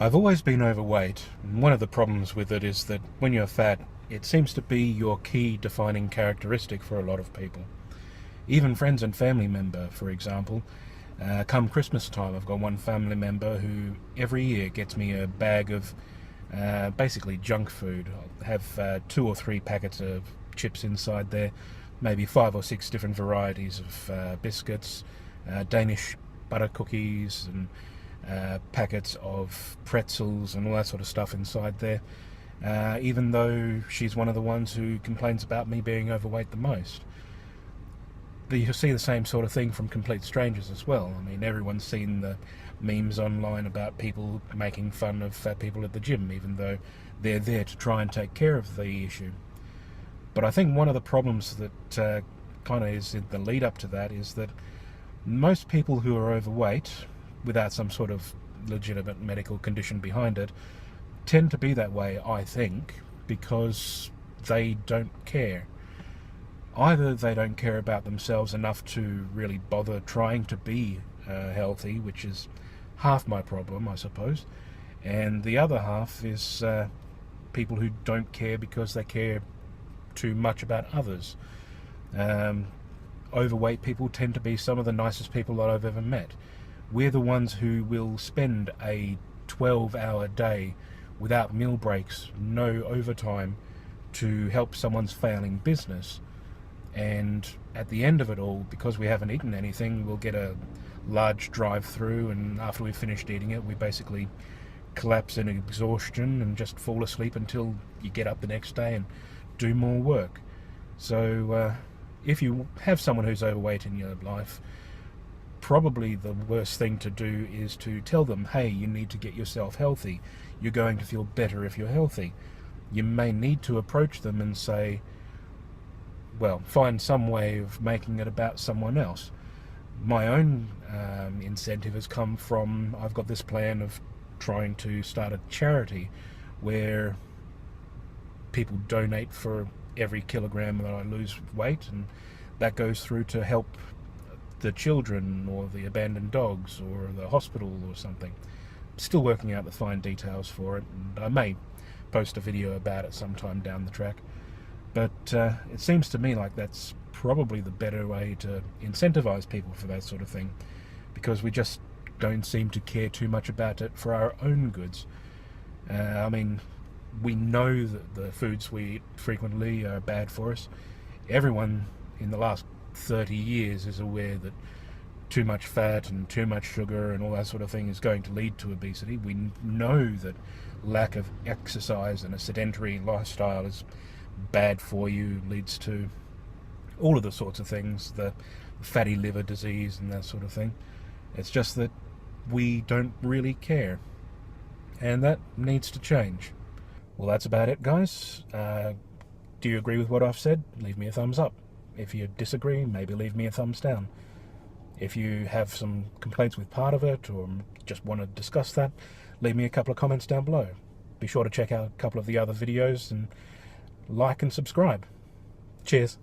I've always been overweight, and one of the problems with it is that when you're fat, it seems to be your key defining characteristic for a lot of people. Even friends and family member, for example. Come Christmas time, I've got one family member who every year gets me a bag of basically junk food. I'll have 2 or 3 packets of chips inside there, maybe 5 or 6 different varieties of biscuits, Danish butter cookies, and packets of pretzels and all that sort of stuff inside there, even though she's one of the ones who complains about me being overweight the most. You'll see the same sort of thing from complete strangers as well. I mean, everyone's seen the memes online about people making fun of fat people at the gym, even though they're there to try and take care of the issue. But I think one of the problems that kind of is in the lead up to that is that most people who are overweight, without some sort of legitimate medical condition behind it, tend to be that way, I think, because they don't care. Either they don't care about themselves enough to really bother trying to be healthy, which is half my problem, I suppose, and the other half is people who don't care because they care too much about others. Overweight people tend to be some of the nicest people that I've ever met. We're the ones who will spend a 12-hour day without meal breaks, no overtime, to help someone's failing business. And at the end of it all, because we haven't eaten anything, we'll get a large drive-through, and after we've finished eating it, we basically collapse in exhaustion and just fall asleep until you get up the next day and do more work. So if you have someone who's overweight in your life, probably the worst thing to do is to tell them, hey, you need to get yourself healthy. You're going to feel better if you're healthy. You may need to approach them and say, well, find some way of making it about someone else. My own incentive has come from, I've got this plan of trying to start a charity where people donate for every kilogram that I lose weight, and that goes through to help the children or the abandoned dogs or the hospital or something. Still working out the fine details for it, and I may post a video about it sometime down the track. But it seems to me like that's probably the better way to incentivize people for that sort of thing, because we just don't seem to care too much about it for our own goods. I mean, we know that the foods we eat frequently are bad for us. Everyone in the last 30 years is aware that too much fat and too much sugar and all that sort of thing is going to lead to obesity. We know that lack of exercise and a sedentary lifestyle is bad for you, leads to all of the sorts of things, the fatty liver disease and that sort of thing. It's just that we don't really care, and that needs to change. Well, that's about it, guys. Do you agree with what I've said? Leave me a thumbs up. If you disagree, maybe leave me a thumbs down. If you have some complaints with part of it, or just want to discuss that, leave me a couple of comments down below. Be sure to check out a couple of the other videos and like and subscribe. Cheers.